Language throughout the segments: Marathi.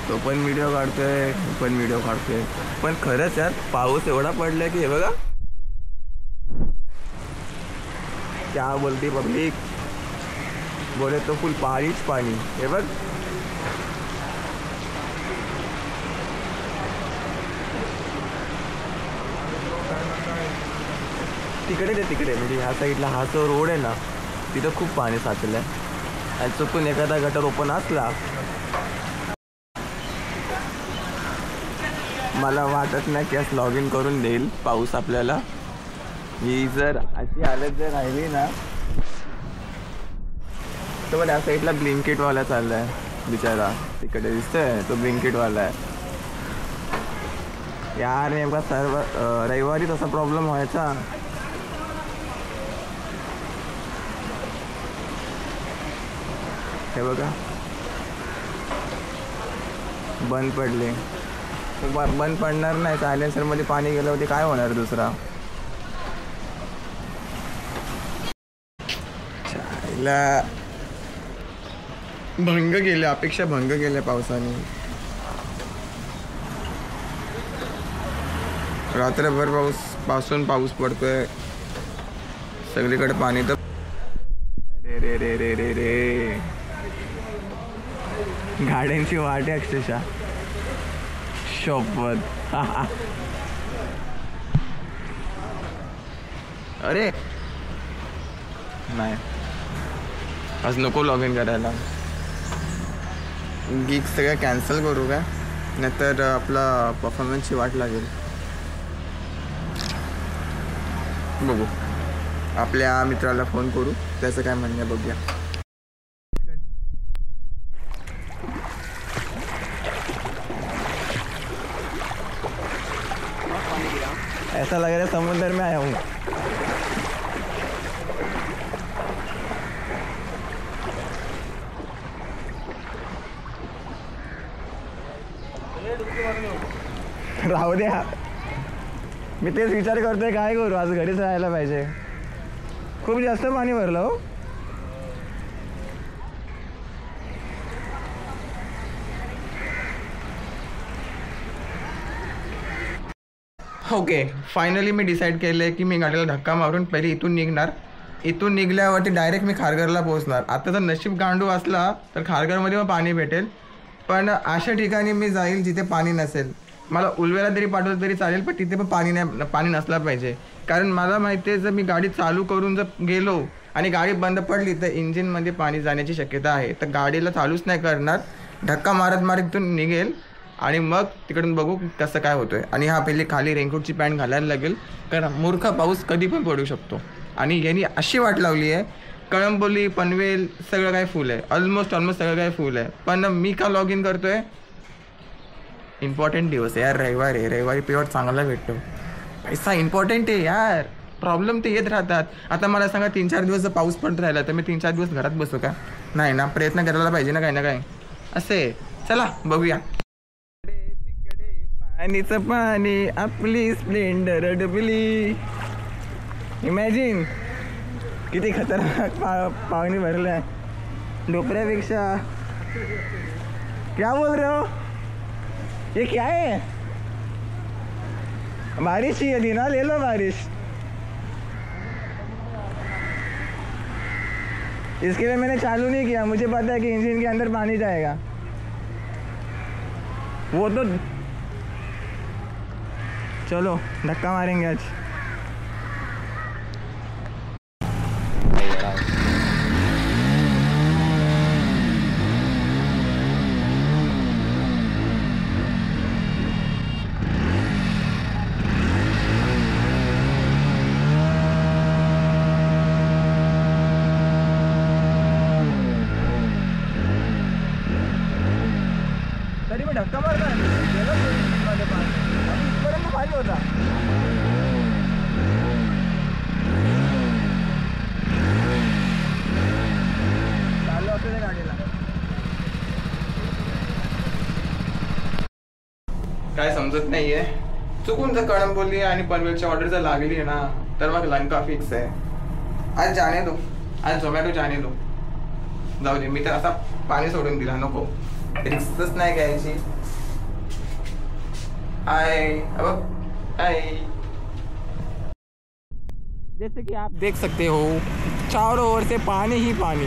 तो पण व्हिडिओ काढतोय, पण व्हिडिओ काढतोय. पण खरंच यार पाऊस एवढा पडलाय की हे बघा, क्या बोलती पब्लिक, बोले तो फुल पाणीच पाणी. हे बघ तिकडे म्हणजे ह्या साईडला हा जो रोड आहे ना तिथं खूप पाणी साचलं आहे. आणि चुकून एखादा गटर ओपन असला, मला वाटत नाही की असं लॉग इन करून देईल पाऊस आपल्याला. ही जर अशी हालत जर राहिली ना तर मग या साईडला ब्लिंकिटवाला चाललाय बिचारा, तिकडे दिसतोय तो ब्लिंकिटवाला आहे यार. नेमका सर्व रविवारी तसा प्रॉब्लेम व्हायचा. हे बघा बंद पडले, बंद पडणार नाही. सायलेन्सरमध्ये पाणी गेलं होते, काय होणार दुसरा. भंग केले, अपेक्षा भंग केल्या पावसाने. रात्रभर पाऊस पडतोय सगळीकडे पाणी. तर रे रे रे रे रे गाड्यांची वाट आहे अक्षरशः, शपथ. अरे नाही आज नको लॉग इन करायला. गीक सगळं कॅन्सल करू का, नाहीतर आपला परफॉर्मन्सची वाट लागेल. बघू, आपल्या मित्राला फोन करू, त्याचं काय म्हणणं आहे बघूया. ऐसा लग रहा है समुद्र में आया हूँ. राहू द्या, मी तेच विचार करतोय काय करू, आज घरीच राहायला पाहिजे. खूप जास्त पाणी भरलं हो. ओके, फायनली मी डिसाईड केलं आहे की मी गाडीला धक्का मारून पहिले इथून निघणार. इथून निघल्यावरती डायरेक्ट मी खारघरला पोहोचणार. आता जर नशीब गांडू असला तर खारघरमध्ये मग पाणी भेटेल, पण अशा ठिकाणी मी जाईल जिथे पाणी नसेल. मला उलवेला तरी पाठवलं तरी चालेल, पण तिथे पण पाणी नसला पाहिजे. कारण मला माहिती आहे जर मी गाडी चालू करून जर गेलो आणि गाडी बंद पडली तर इंजिनमध्ये पाणी जाण्याची शक्यता आहे. तर गाडीला चालूच नाही करणार, धक्का मारत इथून निघेल आणि मग तिकडून बघू कसं काय होतंय. आणि हा पहिले खाली रेनकोटची पॅन्ट घालायला लागेल, कारण मूर्ख पाऊस कधी पण पडू शकतो. आणि यांनी अशी वाट लावली आहे, कळंबोली पनवेल सगळं काय फुल आहे, ऑलमोस्ट सगळं काय फुल आहे. पण मी का लॉग इन करतोय, इम्पॉर्टंट दिवस आहे यार. रविवारी पेमेंट चांगला भेटतो, पैसा इम्पॉर्टंट आहे यार. प्रॉब्लेम ते येत राहतात. आता मला सांगा 3-4 दिवस जर पाऊस पडत राहिला तर मी 3-4 दिवस घरात बसू का? नाही ना, प्रयत्न करायला पाहिजे ना, काही ना काही असे. चला बघूया. पाणीचं पाणी आपली स्प्लेंडर डुबली. इमॅजिन किती खतरनाक पाणी भरलं आहे डोपऱ्यापेक्षा. क्या बोल रहे हो, ये क्या है? बारिश ही थी ना, ले लो बारिश. इसके लिए मैंने चालू नहीं किया, मुझे पता है कि इंजन के अंदर पानी जाएगा. वो तो चलो धक्का मारेंगे आज. तरी मी धक्का मारला गेलो पाणी, इथपर्यंत पाणी होता. चालू असतो त्या गाडीला. काय समजत नाहीये. चुकून जर कळंबोली आणि पनवेलच्या ऑर्डर जर लागली ना तर मग लंका फिक्स आहे. आज जाने दो, आज झोमॅटो जाने दो. जाऊ दे, मी तर असा पाणी सोडून दिला, नको. रिस्कच नाही घ्यायची. हाय. जैसे कि आप देख सकते हो चारों ओर से पानी ही पानी.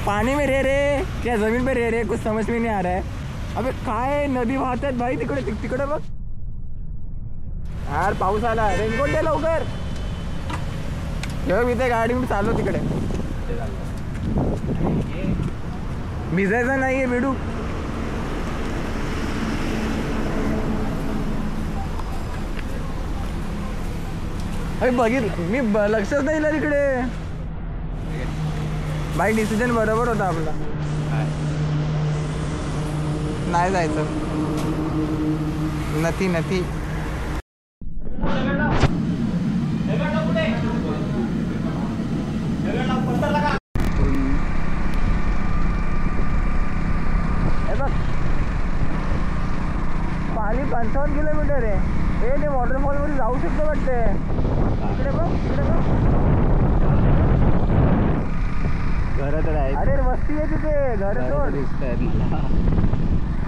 पानी में रह रहे क्या जमीन पे रह रहे कुछ समझ में नहीं आ रहा है. अबे काय नदी वाहतात भाई तिकडे बघ यार. पाऊस आला. रेनकोट दे लवकर. इथे गाडी मी चाललो तिकडे. भिजायचं नाहीये बेडू. अरे बघितलं मी लक्षच नाही दिलं तिकडे. बाई डिसिजन बरोबर होता आपला. नाही जायचं. नथी पाणी 55 किलोमीटर आहे. हे ते वॉटरफॉल मध्ये जाऊ शकतो वाटते. इकडे बघ घर तर आहे. अरे वस्ती आहे तिथे. घर सोड. दिसत मला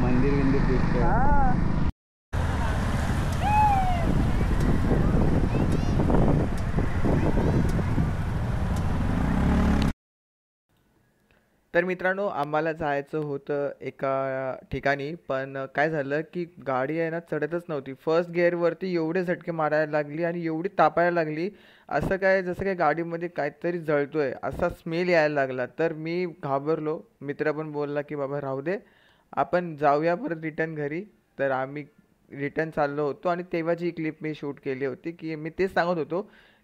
मंदिर दिसत. हा तर मित्रांनो आम्हाला जायचं होतं एका ठिकाणी. पण काय झालं की गाडी आहे ना चढतच नव्हती. फर्स्ट गिअरवरती एवढे झटके मारायला लागली आणि एवढी तापायला लागली. असं काय जसं काय गाडीमध्ये काहीतरी जळतोय असा स्मेल यायला लागला. तर मी घाबरलो. मित्र पण बोलला की बाबा राहू दे आपण जाऊया परत रिटर्न घरी. तर आम्ही रिटर्न चाललो होतो आणि तेव्हाची ही क्लिप मी शूट केली होती की मी तेच सांगत होतो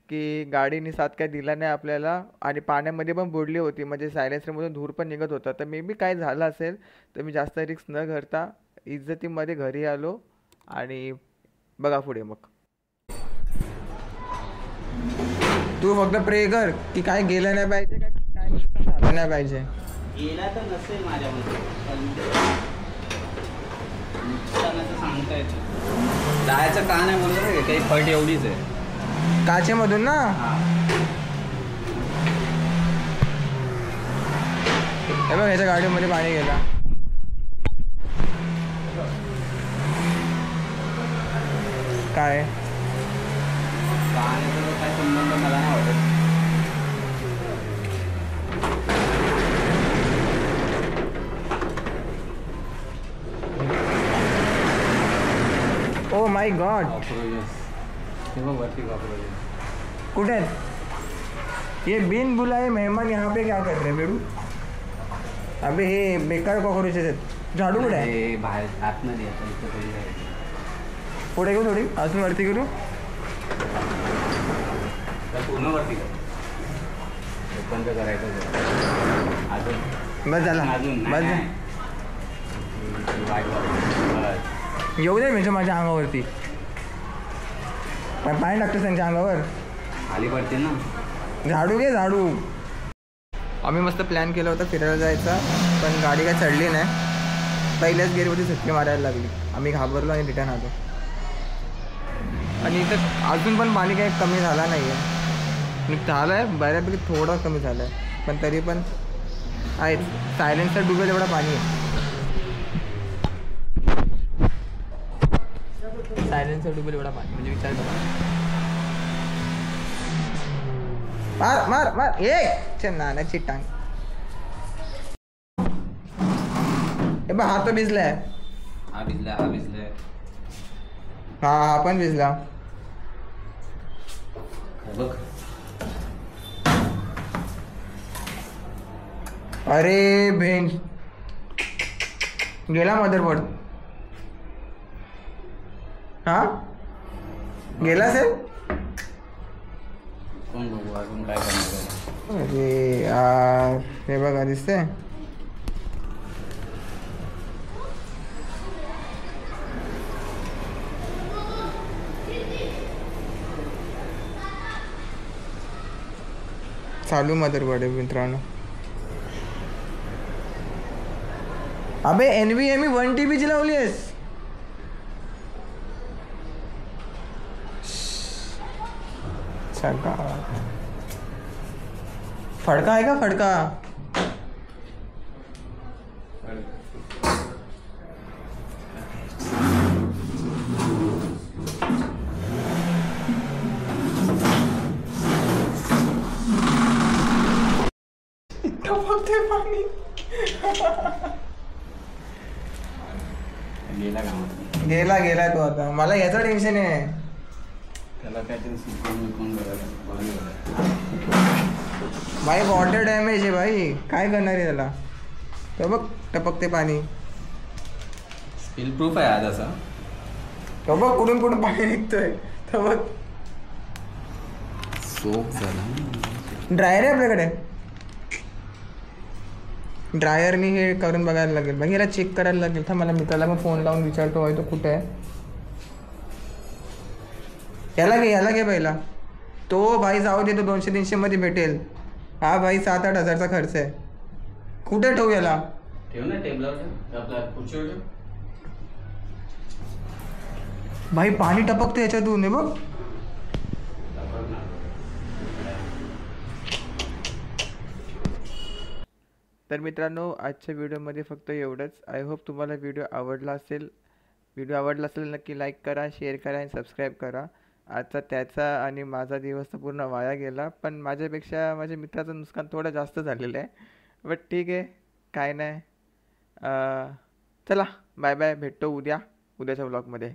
की गाडीने साथ काय दिला नाही आपल्याला आणि पाण्यामध्ये पण बुडली होती. म्हणजे सायलेन्सरमधून धूर पण निघत होता. तर मे बी काय झालं असेल तर मी जास्त रिस्क न करता इज्जतीमध्ये घरी आलो. आणि बघा पुढे मग. तू फक्त प्रे कर की काय गेलं नाही पाहिजे काय नुकसान झालं नाही पाहिजे. गेला तर नसेल माझ्यामध्ये सांगता येतं. जायचं का नाही म्हणलं काही फट एवढीच आहे काचेमधून ना. हे बघ ह्याच्या गाडीमध्ये पाणी गेला. काय काय संबंध मला नाही वाटत. Oh my God. कुठे आहेत ये बिन बुलाए मेहमान यहाँ पे क्या कर रहे हैं बेडू. अबे हे बेकार कॉकरोचेस आहेत. झाडू कुठे आहे. बाहेर आतमध्ये पुढे घेऊ थोडी अजून वरती करू. पूर्ण वरती बंद करायचं अजून. बस झाला अजून बस. येऊ दे म्हणजे माझ्या अंगावरती पाणी टाकतोस त्यांच्या अंगावर. खाली पडते ना. झाडू घे झाडू. आम्ही मस्त प्लॅन केला होता फिरायला जायचा पण गाडी काय चढली नाही. पहिल्याच गेअरवरती झटके मारायला लागली. आम्ही घाबरलो आणि रिटर्न आलो. आणि इथं अजून पण पाणी काही कमी झाला नाही आहे. झालं आहे बऱ्यापैकी थोडं कमी झालं आहे पण तरी पण आहे. सायलेन्सर डुबेल एवढं पाणी आहे. सायलेन्सर डुबेल एवढा पाणी म्हणजे विचार करा. मार मार मार एक नानाची टांग. हे बघ हा तो भिजलाय. हा भिजलाय. हा पण भिजला. बघ अरे भेंड गेला मदरबोर्ड. हा गेला असेल. कोण बघू अजून काय करणार. अरे यार हे बघा दिसते. चालू मदरबोर्ड आहे मित्रांनो. अबे NVMe 1 TB ची लावली आहेस. फडका आहे का फडका. टपकते पाणी. गेला कामात. गेला तो आता. मला याचं टेन्शन आहे. त्याला काहीतरी सुकवून विकून करायचं. भाई वॉटर डॅमेज आहे भाई. काय करणार आहे त्याला. तो बघ टपकते पाणी. स्पिल प्रूफ आहे आज असा. तो बघ कुठून कुठून पाणी निघतोय. तो बघ सोप झाला. ड्रायर आहे आपल्याकडे. ड्रायरनी हे करून बघायला लागेल भाई. याला चेक करायला लागेल. था मला मित्राला पण फोन लावून विचारतो भाई तो कुठे आहे. याला घे पहिला. तो भाई जाऊ दे. तो 200-300 मध्ये भेटेल. हा भाई 7-8 हजारचा खर्च आहे. कुठे ठेवू याला. ठेव ना टेबलावर ठेव. आपल्या खुर्चीवर ठेव. भाई पाणी टपकतं याच्यातून आहे बघ. तर मित्रांनो आजच्या व्हिडिओमध्ये फक्त एवढंच. आय होप तुम्हाला व्हिडिओ आवडला असेल. नक्की लाईक करा, शेअर करा आणि सबस्क्राईब करा. आजचा त्याचा आणि माझा दिवस तर पूर्ण वाया गेला. पण माझ्यापेक्षा माझ्या मित्राचं नुकसान थोडं जास्त झालेलं आहे. बट ठीक आहे, काय नाही. चला बाय बाय. भेटतो उद्याच्या व्लॉगमध्ये.